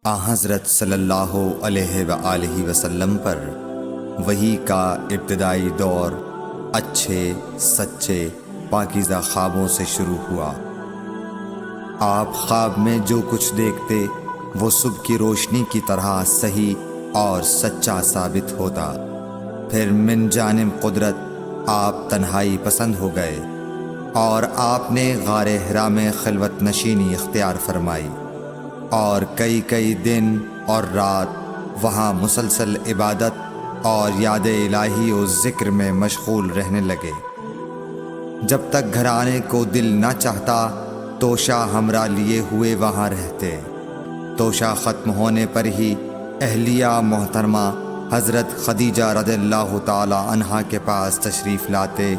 حضرت صلی اللہ علیہ وآلہ وسلم پر وحی کا ابتدائی دور اچھے سچے پاکیزہ خوابوں سے شروع ہوا۔ آپ خواب میں جو کچھ دیکھتے وہ صبح کی روشنی کی طرح صحیح اور سچا ثابت ہوتا۔ پھر من جانب قدرت آپ تنہائی پسند ہو گئے اور آپ نے غار حرا میں خلوت نشینی اختیار فرمائی اور کئی دن اور رات وہاں مسلسل عبادت اور یاد الہی و ذکر میں مشغول رہنے لگے۔ جب تک گھر آنے کو دل نہ چاہتا توشہ ہمراہ لیے ہوئے وہاں رہتے۔ توشہ ختم ہونے پر ہی اہلیہ محترمہ حضرت خدیجہ رضی اللہ تعالی عنہا کے پاس تشریف لاتے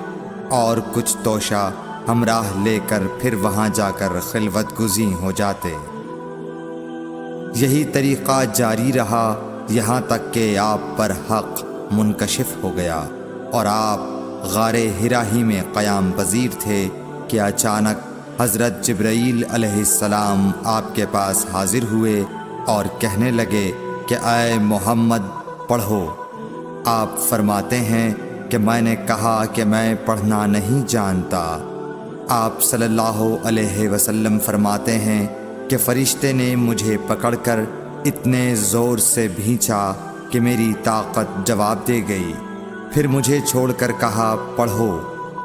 اور کچھ توشہ ہمراہ لے کر پھر وہاں جا کر خلوت گزین ہو جاتے۔ یہی طریقہ جاری رہا یہاں تک کہ آپ پر حق منکشف ہو گیا اور آپ غار حرا ہی میں قیام پذیر تھے کہ اچانک حضرت جبرائیل علیہ السلام آپ کے پاس حاضر ہوئے اور کہنے لگے کہ اے محمد پڑھو۔ آپ فرماتے ہیں کہ میں نے کہا کہ میں پڑھنا نہیں جانتا۔ آپ صلی اللہ علیہ وسلم فرماتے ہیں کہ فرشتے نے مجھے پکڑ کر اتنے زور سے بھینچا کہ میری طاقت جواب دے گئی۔ پھر مجھے چھوڑ کر کہا پڑھو۔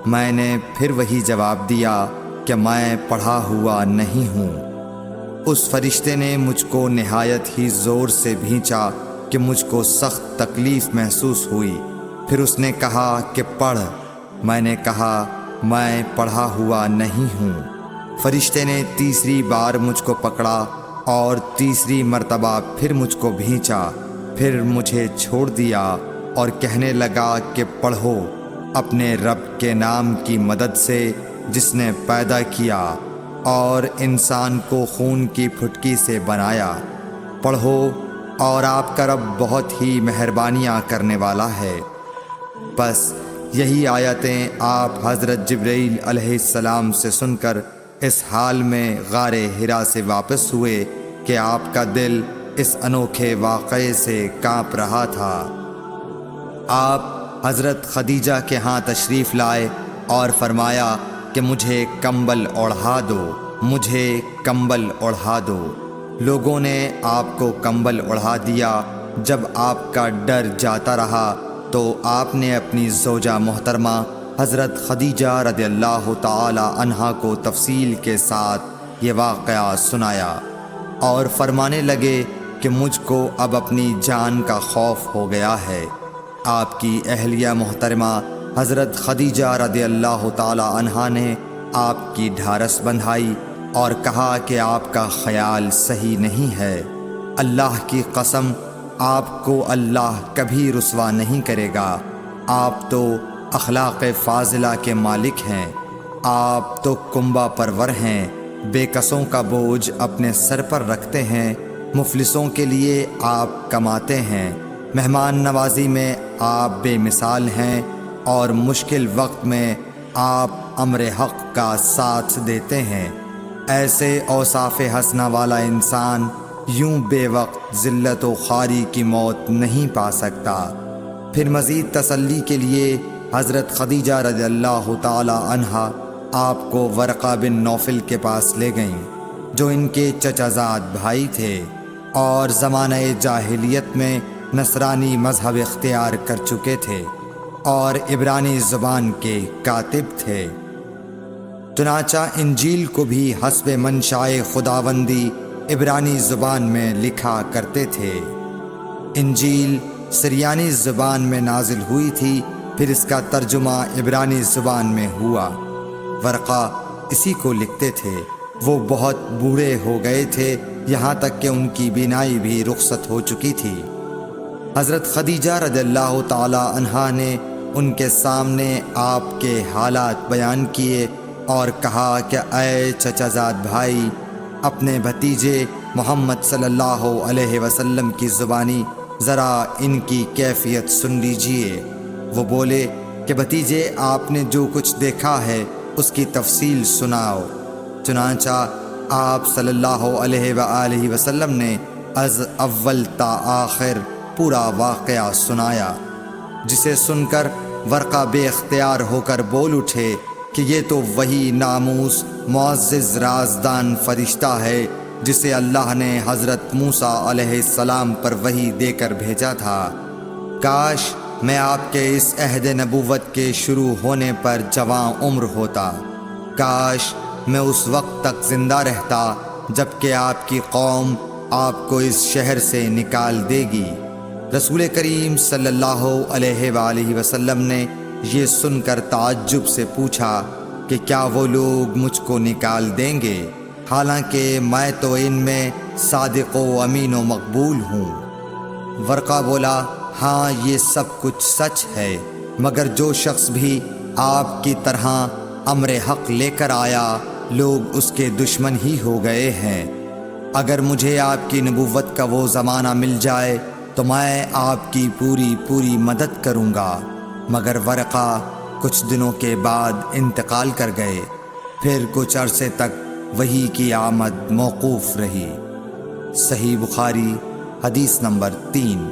میں نے پھر وہی جواب دیا کہ میں پڑھا ہوا نہیں ہوں۔ اس فرشتے نے مجھ کو نہایت ہی زور سے بھینچا کہ مجھ کو سخت تکلیف محسوس ہوئی۔ پھر اس نے کہا کہ پڑھ۔ میں نے کہا میں پڑھا ہوا نہیں ہوں۔ فرشتے نے تیسری بار مجھ کو پکڑا اور تیسری مرتبہ پھر مجھ کو بھینچا۔ پھر مجھے چھوڑ دیا اور کہنے لگا کہ پڑھو اپنے رب کے نام کی مدد سے جس نے پیدا کیا اور انسان کو خون کی پھٹکی سے بنایا۔ پڑھو اور آپ کا رب بہت ہی مہربانیاں کرنے والا ہے۔ بس یہی آیتیں آپ حضرت جبرائیل علیہ السلام سے سن کر اس حال میں غار حرا سے واپس ہوئے کہ آپ کا دل اس انوکھے واقعے سے کانپ رہا تھا۔ آپ حضرت خدیجہ کے ہاں تشریف لائے اور فرمایا کہ مجھے کمبل اوڑھا دو، مجھے کمبل اوڑھا دو۔ لوگوں نے آپ کو کمبل اوڑھا دیا۔ جب آپ کا ڈر جاتا رہا تو آپ نے اپنی زوجہ محترمہ حضرت خدیجہ رضی اللہ تعالی عنہا کو تفصیل کے ساتھ یہ واقعہ سنایا اور فرمانے لگے کہ مجھ کو اب اپنی جان کا خوف ہو گیا ہے۔ آپ کی اہلیہ محترمہ حضرت خدیجہ رضی اللہ تعالی عنہا نے آپ کی ڈھارس بندھائی اور کہا کہ آپ کا خیال صحیح نہیں ہے۔ اللہ کی قسم آپ کو اللہ کبھی رسوا نہیں کرے گا۔ آپ تو اخلاق فاضلہ کے مالک ہیں۔ آپ تو کنبہ پرور ہیں، بے کسوں کا بوجھ اپنے سر پر رکھتے ہیں، مفلسوں کے لیے آپ کماتے ہیں، مہمان نوازی میں آپ بے مثال ہیں اور مشکل وقت میں آپ امر حق کا ساتھ دیتے ہیں۔ ایسے اوصاف حسنہ والا انسان یوں بے وقت ذلت و خواری کی موت نہیں پا سکتا۔ پھر مزید تسلی کے لیے حضرت خدیجہ رضی اللہ تعالی عنہا آپ کو ورقہ بن نوفل کے پاس لے گئیں جو ان کے چچا زاد بھائی تھے اور زمانہ جاہلیت میں نصرانی مذہب اختیار کر چکے تھے اور عبرانی زبان کے کاتب تھے۔ چنانچہ انجیل کو بھی حسب منشائے خداوندی عبرانی زبان میں لکھا کرتے تھے۔ انجیل سریانی زبان میں نازل ہوئی تھی، پھر اس کا ترجمہ عبرانی زبان میں ہوا۔ ورقہ اسی کو لکھتے تھے۔ وہ بہت بوڑھے ہو گئے تھے، یہاں تک کہ ان کی بینائی بھی رخصت ہو چکی تھی۔ حضرت خدیجہ رضی اللہ تعالی عنہا نے ان کے سامنے آپ کے حالات بیان کیے اور کہا کہ اے چچا زاد بھائی، اپنے بھتیجے محمد صلی اللہ علیہ وسلم کی زبانی ذرا ان کی کیفیت سن لیجئے۔ وہ بولے کہ بھتیجے آپ نے جو کچھ دیکھا ہے اس کی تفصیل سناؤ۔ چنانچہ آپ صلی اللہ علیہ وآلہ وسلم نے از اول تا آخر پورا واقعہ سنایا، جسے سن کر ورقہ بے اختیار ہو کر بول اٹھے کہ یہ تو وہی ناموس معزز رازدان فرشتہ ہے جسے اللہ نے حضرت موسیٰ علیہ السلام پر وحی دے کر بھیجا تھا۔ کاش میں آپ کے اس عہد نبوت کے شروع ہونے پر جواں عمر ہوتا، کاش میں اس وقت تک زندہ رہتا جب کہ آپ کی قوم آپ کو اس شہر سے نکال دے گی۔ رسول کریم صلی اللہ علیہ وآلہ وسلم نے یہ سن کر تعجب سے پوچھا کہ کیا وہ لوگ مجھ کو نکال دیں گے، حالانکہ میں تو ان میں صادق و امین و مقبول ہوں۔ ورقہ بولا، ہاں یہ سب کچھ سچ ہے، مگر جو شخص بھی آپ کی طرح امر حق لے کر آیا لوگ اس کے دشمن ہی ہو گئے ہیں۔ اگر مجھے آپ کی نبوت کا وہ زمانہ مل جائے تو میں آپ کی پوری مدد کروں گا، مگر ورقہ کچھ دنوں کے بعد انتقال کر گئے، پھر کچھ عرصے تک وحی کی آمد موقوف رہی۔ صحیح بخاری حدیث نمبر 3۔